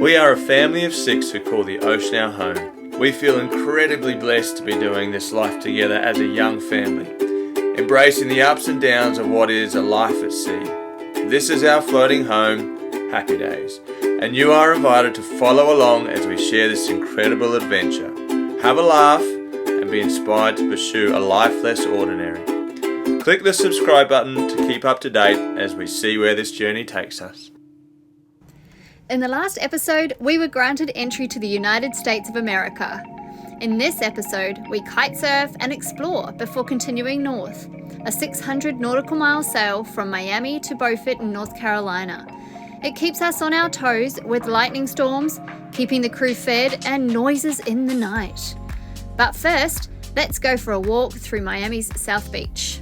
We are a family of 6 who call the ocean our home. We feel incredibly blessed to be doing this life together as a young family, embracing the ups and downs of what is a life at sea. This is our floating home, Happy Days, and you are invited to follow along as we share this incredible adventure. Have a laugh and be inspired to pursue a life less ordinary. Click the subscribe button to keep up to date as we see where this journey takes us. In the last episode, we were granted entry to the United States of America. In this episode, we kite surf and explore before continuing north, a 600 nautical mile sail from Miami to Beaufort in North Carolina. It keeps us on our toes with lightning storms, keeping the crew fed, and noises in the night. But first, let's go for a walk through Miami's South Beach.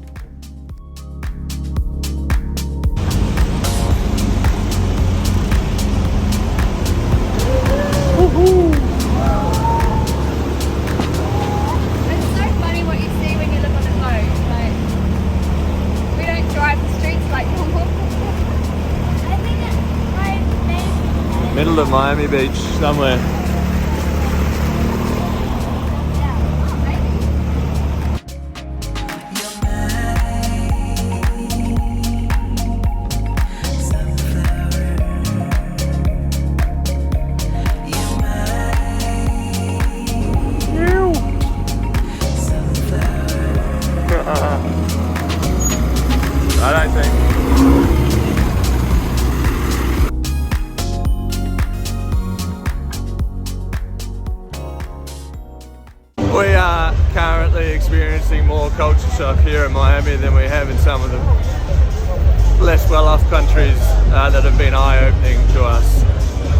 Middle of Miami Beach, somewhere. I don't think. We are currently experiencing more culture shock here in Miami than we have in some of the less well-off countries that have been eye-opening to us.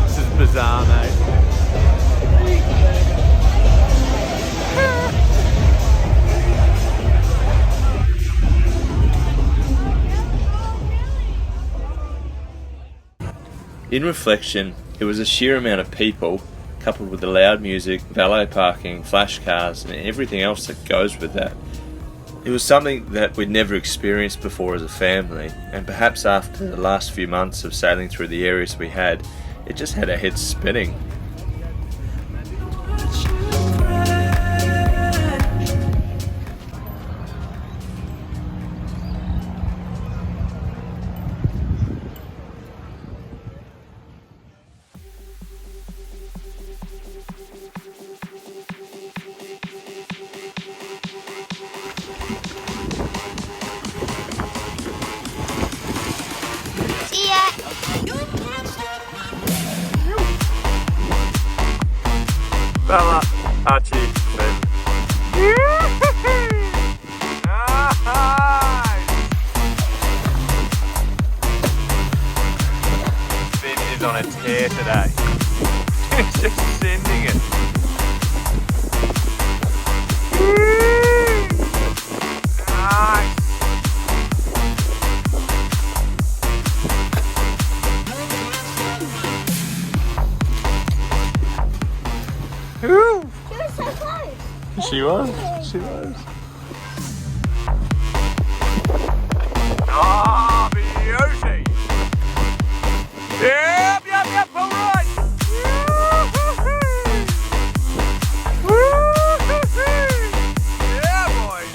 This is bizarre, mate. In reflection, it was the sheer amount of people, coupled with the loud music, valet parking, flash cars, and everything else that goes with that. It was something that we'd never experienced before as a family, and perhaps after the last few months of sailing through the areas we had, it just had our heads spinning. Bella, Archie, Finn. Finn is on a tear today. He's just sending it. Nice. She was so close. She was. Oh, beauty. Yep, all right. Yeah, boys.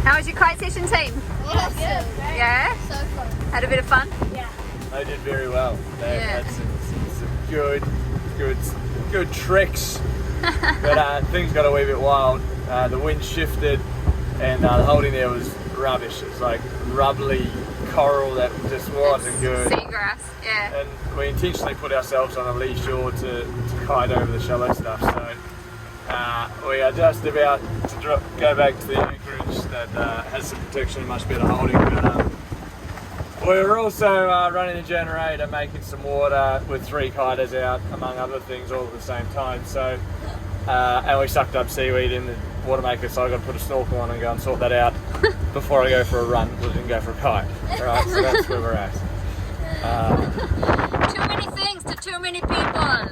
How was your kite session, team? Awesome. Yeah? So fun. Had a bit of fun? Yeah. They did very well. They Yeah. had some good tricks, but things got a wee bit wild. The wind shifted, and the holding there was rubbish. It's like rubbly coral that just wasn't good. Seagrass, yeah. And we intentionally put ourselves on a lee shore to kite over the shallow stuff. So we are just about to go back to the anchorage that has some protection and much better holding. But we're also running a generator, making some water with 3 kiters out, among other things, all at the same time. So, and we sucked up seaweed in the water maker, so I got to put a snorkel on and go and sort that out before I go for a run, because I didn't go for a kite. All right, so that's where we're at. Too many things to too many people,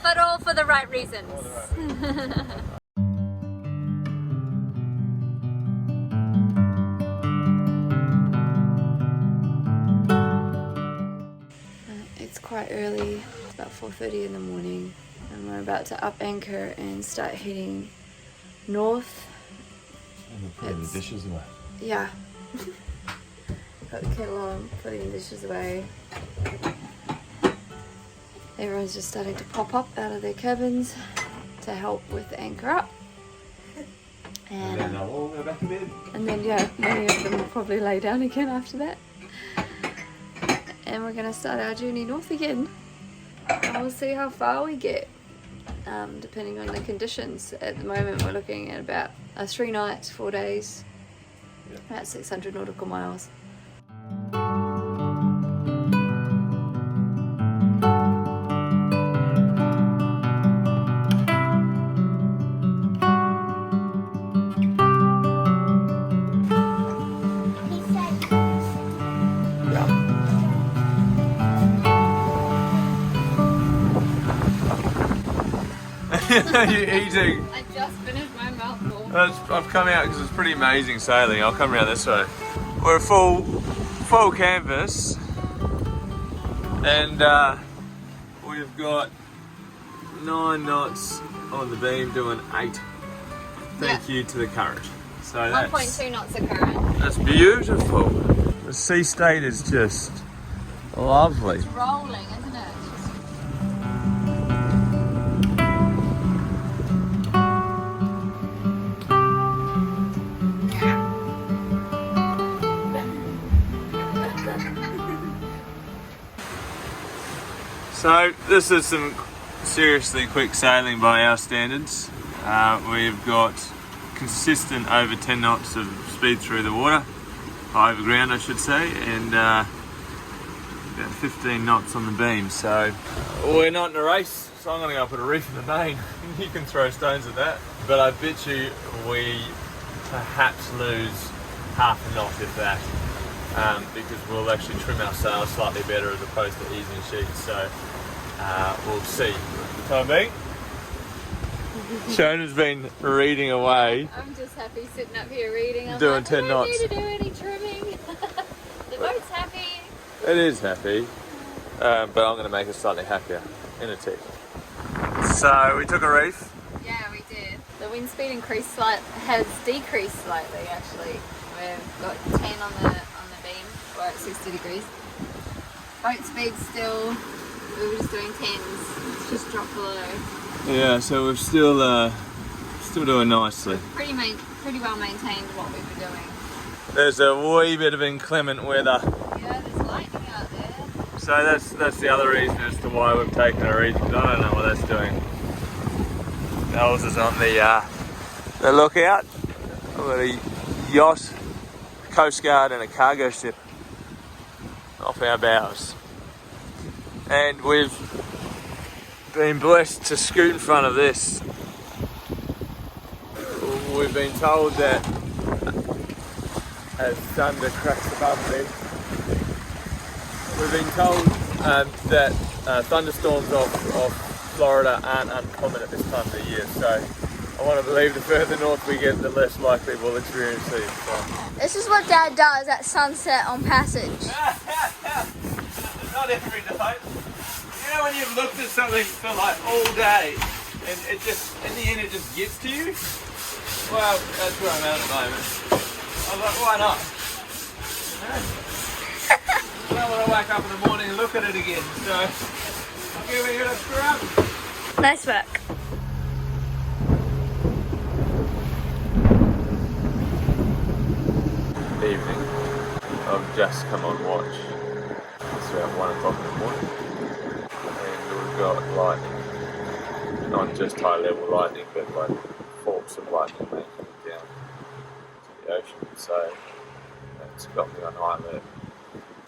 but all for the right reasons. about 4:30 in the morning, and we're about to up anchor and start heading north. And we're putting the dishes away. Yeah. Got the kettle on, putting the dishes away. Everyone's just starting to pop up out of their cabins to help with the anchor up. And then they'll all go back to bed. And then, yeah, many of them will probably lay down again after that. And we're going to start our journey north again. And we'll see how far we get, depending on the conditions. At the moment, we're looking at about 3 nights, 4 days, about 600 nautical miles. You're eating. I just finished my mouthful. I've come out because it's pretty amazing sailing. I'll come around this way. We're full canvas, and we've got 9 knots on the beam, doing 8. Thank you to the current. So 1.2 knots of current. that's beautiful. The sea state is just lovely. It's rolling, isn't it? So this is some seriously quick sailing by our standards. We've got consistent over 10 knots of speed through the water, over ground I should say, and about 15 knots on the beam. So we're not in a race, so I'm going to go put a reef in the main. You can throw stones at that, but I bet you we perhaps lose half a knot if that. Because we'll actually trim our sails slightly better as opposed to easing sheets, so we'll see. For the time being, Shona's been reading away. I'm just happy sitting up here reading. I'm Doing like, 10 knots. I don't need to do any trimming. The boat's happy. It is happy, but I'm going to make it slightly happier in a tick. So we took a reef. Yeah, we did. The wind speed has decreased slightly actually. We've got 10 on the beam. We're at 60 degrees. Boat speed still, we were just doing 10s. It's just dropped below. Yeah, so we're still doing nicely. Pretty well maintained what we were doing. There's a wee bit of inclement weather. Yeah, there's lightning out there. So that's the other reason as to why we've taken a reef. I don't know what that's doing. Nels is on the lookout. We've got a yacht, Coast Guard and a cargo ship off our bows. And we've been blessed to scoot in front of this. We've been told that as thunder cracks above me, we've been told that thunderstorms off Florida aren't uncommon at this time of the year. So I want to believe the further north we get, the less likely we'll experience these. So. This is what Dad does at sunset on Passage. Not every night. You know when you've looked at something for like all day and it just, in the end it just gets to you? Well, that's where I'm at the moment. I was like, why not? Well, when I wake up in the morning and look at it again, so I'll give it a scrub. Nice work. Evening. I've just come on watch. It's about 1 o'clock in the morning. And we've got lightning. Not just high level lightning, but like forks of lightning making it down to the ocean. So it's got me on high alert.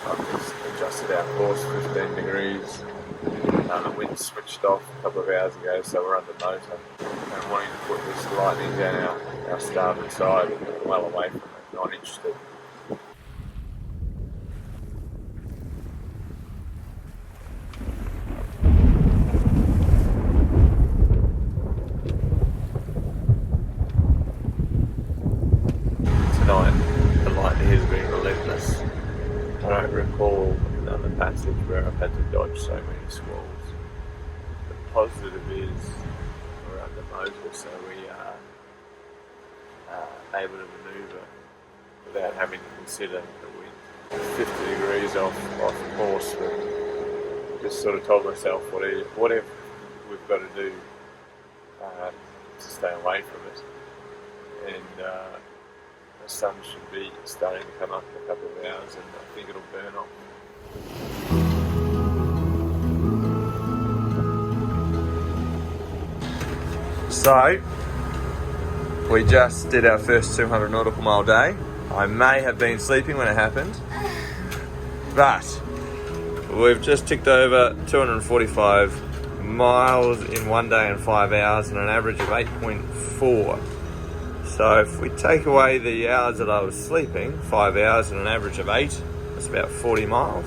I've just adjusted our course 15 degrees. The wind switched off a couple of hours ago, so we're under motor. And wanting to put this lightning down our starboard side and well away from it. Not interested. Tonight, the lightning has been relentless. I don't recall on the passage where I've had to dodge so many squalls. positive is we're under motor, so we are able to manoeuvre without having to consider the wind. 50 degrees off course, but just sort of told myself whatever we've got to do to stay away from it. And the sun should be starting to come up in a couple of hours, and I think it'll burn off. So, we just did our first 200 nautical mile day. I may have been sleeping when it happened, but we've just ticked over 245 miles in 1 day and 5 hours and an average of 8.4. So if we take away the hours that I was sleeping, 5 hours and an average of 8, that's about 40 miles.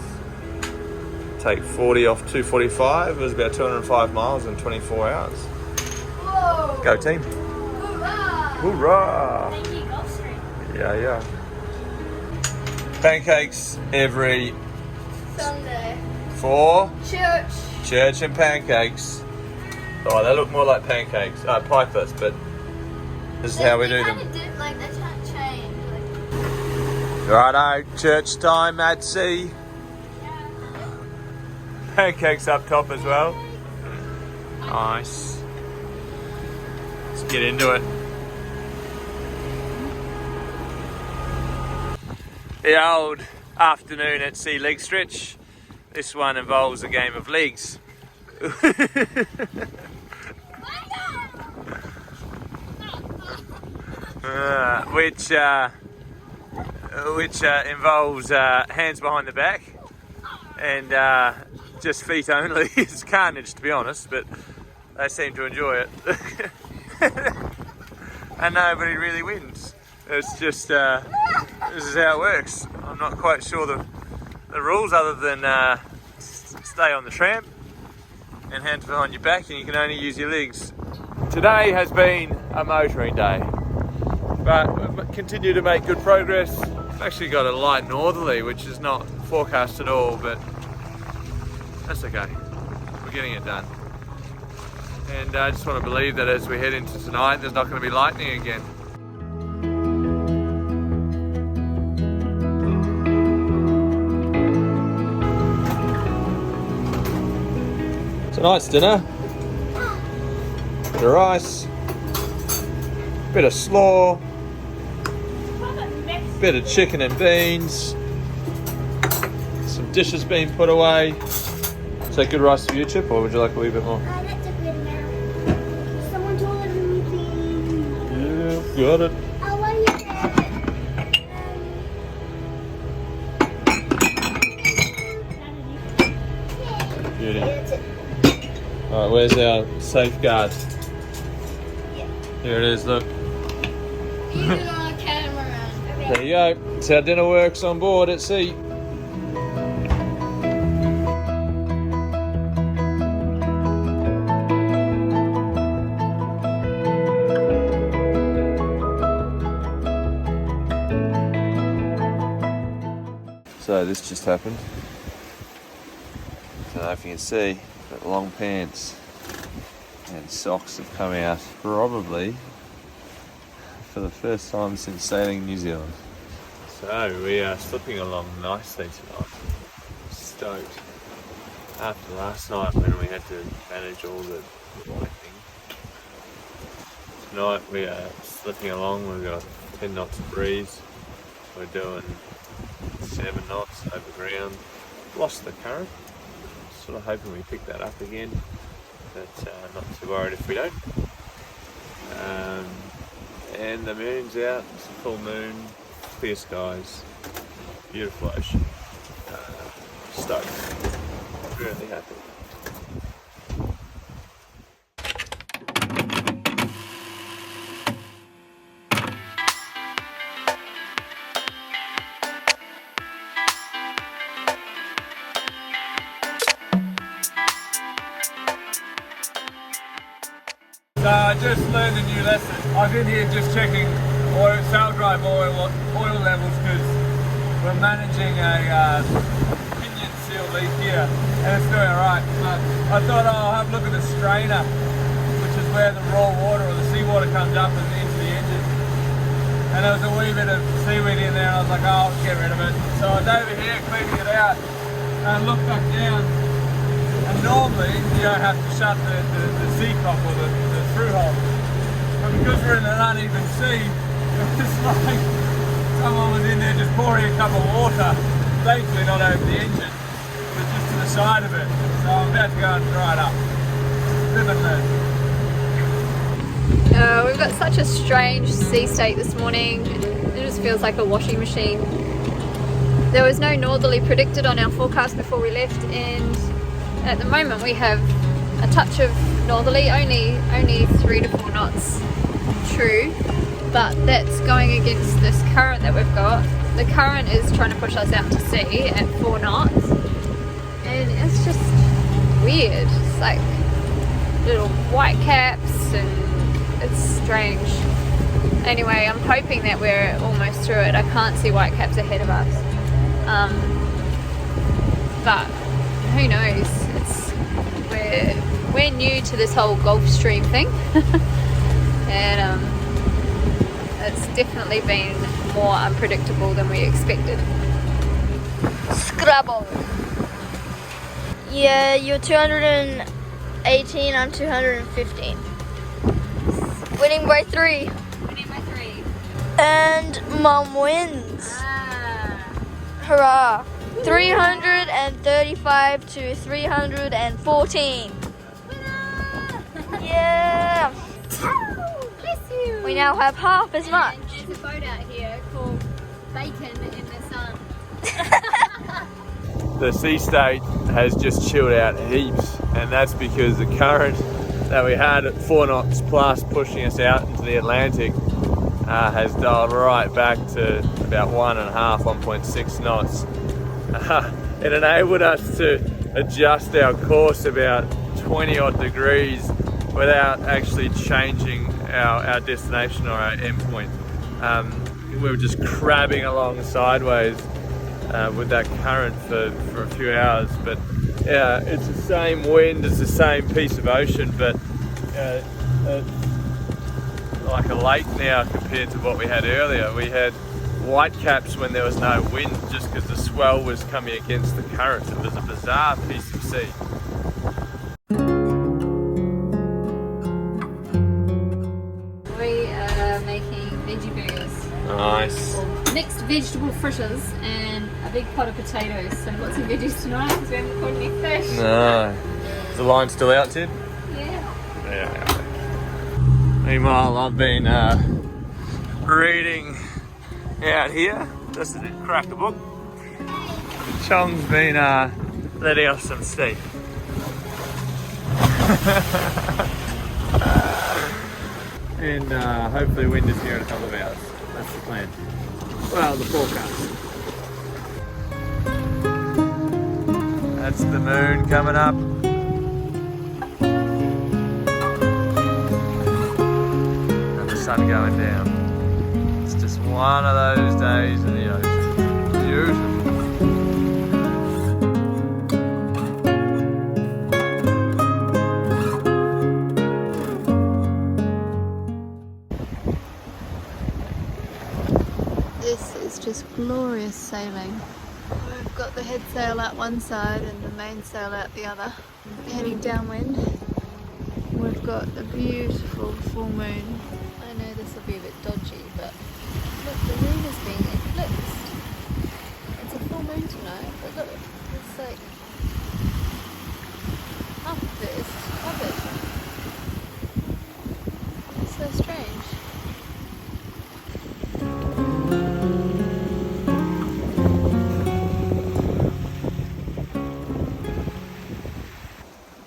Take 40 off 245, it was about 205 miles in 24 hours. Whoa! Go team. Hoorah! Hoorah! Thank you, Gulfstream. Yeah. Pancakes every Sunday. for Church. church and pancakes. Oh, they look more like pancakes, pipers, but this is how we do them. Kind of did, like, they can't change. Like, Righto, church time, Madsy. yeah. Pancakes up top as well. Nice. Let's get into it. The old afternoon at sea leg stretch. This one involves a game of legs. Which involves hands behind the back and just feet only. It's carnage, to be honest, but they seem to enjoy it. And nobody really wins. It's just this is how it works. I'm not quite sure the rules, other than stay on the tramp and hands behind your back, and you can only use your legs. Today has been a motoring day, but we've continued to make good progress. We've actually got a light northerly, which is not forecast at all, but that's okay. We're getting it done. And I just want to believe that as we head into tonight, there's not going to be lightning again. Tonight's dinner, bit of rice, bit of slaw, bit of chicken and beans, some dishes being put away. Is that good rice for you, Chip, or would you like a wee bit more? That's a good amount. Someone told me, please. Yeah, got it. I want you to. Beauty. That's it. Alright, where's our safeguard? Yeah. Here it is, look. Even on a catamaran. There you go. That's how dinner works on board at sea. So this just happened. I don't know if you can see, but long pants and socks have come out probably for the first time since sailing New Zealand. So we are slipping along nicely tonight. Stoked. After last night when we had to manage all the lightning. Tonight we are slipping along. We've got 10 knots of breeze. We're doing 7 knots over ground. Lost the current. Sort of hoping we pick that up again, but not too worried if we don't. And the moon's out. It's a full moon, clear skies, beautiful ocean. Stoked. Really happy. So I just learned a new lesson. I've been here just checking sail drive oil levels because we're managing a pinion steel leaf here, and it's doing alright. But I thought, oh, I'll have a look at the strainer, which is where the raw water or the seawater comes up and into the engine. And there was a wee bit of seaweed in there, and I was like, oh, I'll get rid of it. So I was over here cleaning it out, and I looked back down. And normally you don't have to shut the sea cock or the through hole. But because we're in an uneven sea, it was like someone was in there just pouring a cup of water. Thankfully not over the engine, but just to the side of it. So I'm about to go and dry it up. Live and learn. We've got such a strange sea state this morning. It just feels like a washing machine. There was no northerly predicted on our forecast before we left, and at the moment we have a touch of northerly, only 3 to 4 knots true, but that's going against this current that we've got. The current is trying to push us out to sea at 4 knots, and it's just weird. It's like little white caps, and it's strange. Anyway, I'm hoping that we're almost through it. I can't see white caps ahead of us, but who knows? We're new to this whole Gulf Stream thing, and it's definitely been more unpredictable than we expected. Scrabble. Yeah, you're 218, I'm 215. Winning by 3. Winning by 3. And Mum wins. Hurrah. 335 to 314. Yeah. Bless you. We now have half as much. And there's a boat out here called Bacon in the Sun. The sea state has just chilled out heaps, and that's because the current that we had at 4 knots plus pushing us out into the Atlantic has dialed right back to about 1.6 knots. It enabled us to adjust our course about 20 odd degrees without actually changing our destination or our endpoint. We were just crabbing along sideways with that current for a few hours, but yeah, it's the same wind, it's the same piece of ocean, but like a lake now compared to what we had earlier. We had white caps when there was no wind, just because the swell was coming against the current. It was a bizarre piece of sea. We are making veggie burgers. Nice. Or mixed vegetable fritters and a big pot of potatoes. So I've got some veggies tonight because we haven't caught any fish. No. Is the line still out, Tid? Yeah. Yeah. Meanwhile, I've been reading out here, just to crack a book. Chong's been letting off some steam. And hopefully wind is here in a couple of hours. That's the plan. Well, the forecast. That's the moon coming up. And the sun going down. It's just one of those days in the ocean. Beautiful. This is just glorious sailing. We've got the head sail out one side and the main sail out the other, heading downwind. We've got a beautiful full moon. I know this will be a bit dodgy, but look, the moon is being eclipsed. It's a full moon tonight, but look, it's like half of it is covered. It's so strange.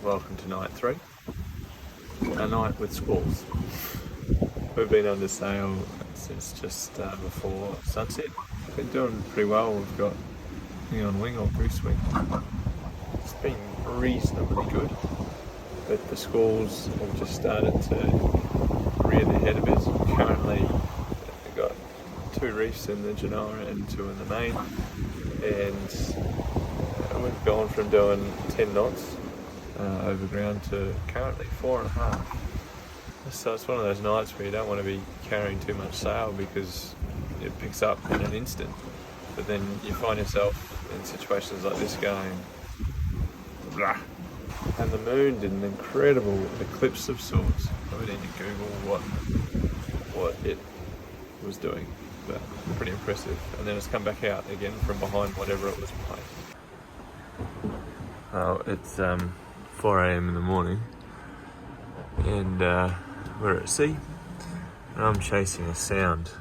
Welcome to night 3, a night with squalls. We've been under sail since just before sunset. Been doing pretty well. We've got wing on wing or goose wing. It's been reasonably good, but the squalls have just started to rear their head a bit. Currently we've got 2 reefs in the Genoa and 2 in the main, and we've gone from doing 10 knots over ground to currently 4.5. So it's one of those nights where you don't want to be carrying too much sail because it picks up in an instant. But then you find yourself in situations like this going, blah. And the moon did an incredible eclipse of sorts. I need to Google what it was doing, but pretty impressive. And then it's come back out again from behind whatever it was behind. Oh, it's 4 a.m. in the morning, and we're at sea, and I'm chasing a sound.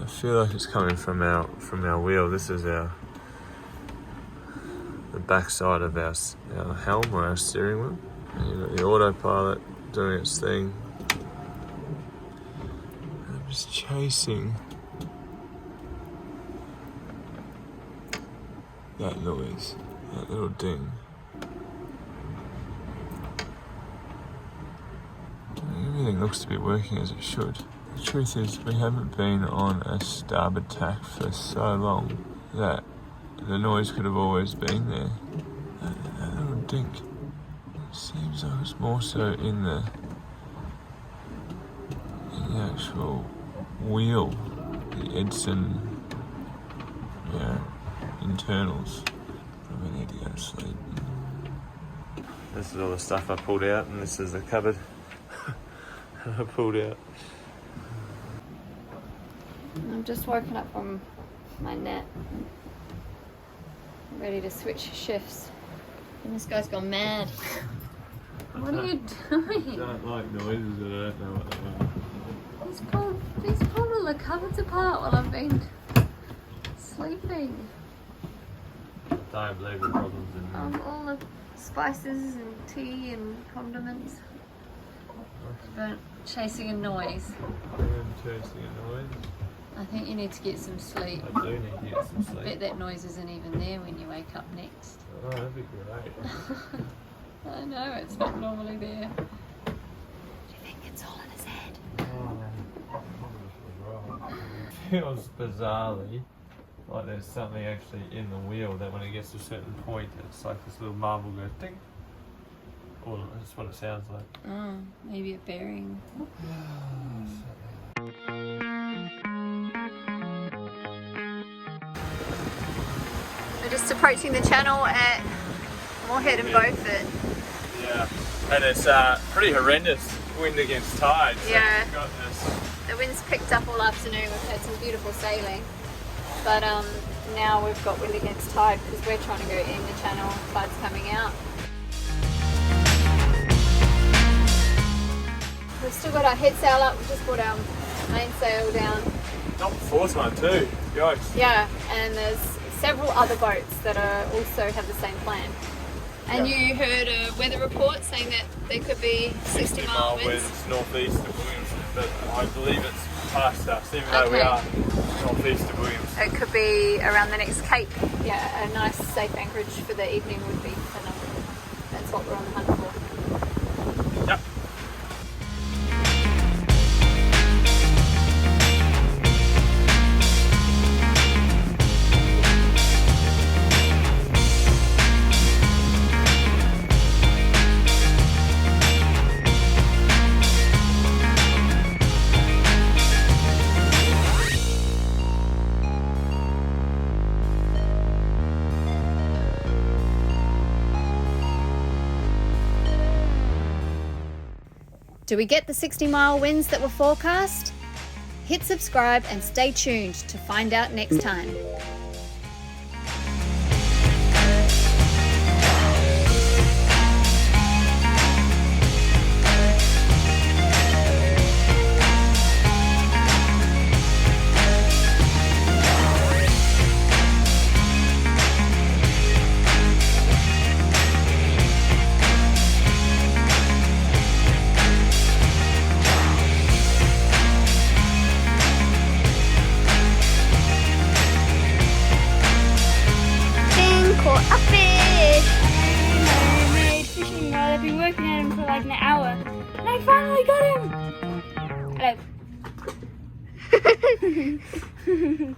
I feel like it's coming from our wheel. This is the backside of our helm or our steering wheel. And you've got the autopilot doing its thing. I'm just chasing that noise, that little ding. Everything looks to be working as it should. The truth is, we haven't been on a starboard tack for so long that the noise could have always been there. That little dink. It seems like it's more so in the actual wheel, the Edson, internals. Probably need to go to sleep. This is all the stuff I pulled out, and this is the cupboard I pulled out. I'm just woken up from my nap. I'm ready to switch shifts. And this guy's gone mad. What are you doing? I don't like noises, but I don't know what they are. He's pulled all the cupboards apart while I've been sleeping. Don't believe the problems in there. All the spices and tea and condiments. But chasing a noise. I'm chasing a noise. I think you need to get some sleep. I do need to get some I sleep. bet that noise isn't even there when you wake up next. Oh, that'd be great. I know, it's not normally there. Do you think it's all in his head? It feels bizarrely like there's something actually in the wheel that when it gets to a certain point, it's like this little marble goes ding. Or that's what it sounds like. Oh, maybe a bearing. We're just approaching the channel at Moorhead and Beaufort. Yeah, and it's pretty horrendous wind against tide. So Yeah. we've got this. The wind's picked up all afternoon. We've had some beautiful sailing, but now we've got wind against tide because we're trying to go in the channel. Tide's coming out. We've still got our head sail up. We've just brought our main sail down. Not the fourth one too. Yikes. Yeah, and there's several other boats that are also have the same plan. And Yeah. you heard a weather report saying that there could be 60-mile winds. northeast of Williamson, but I believe it's past us, even though we Okay. are northeast of Williamson. It could be around the next cape. Yeah, a nice safe anchorage for the evening would be phenomenal. That's what we're on the hunt for. Yep. Do we get the 60-mile winds that were forecast? Hit subscribe and stay tuned to find out next time. Caught a fish! Mermaid fishing rod. I've been working at him for like an hour. And I finally got him! Hello.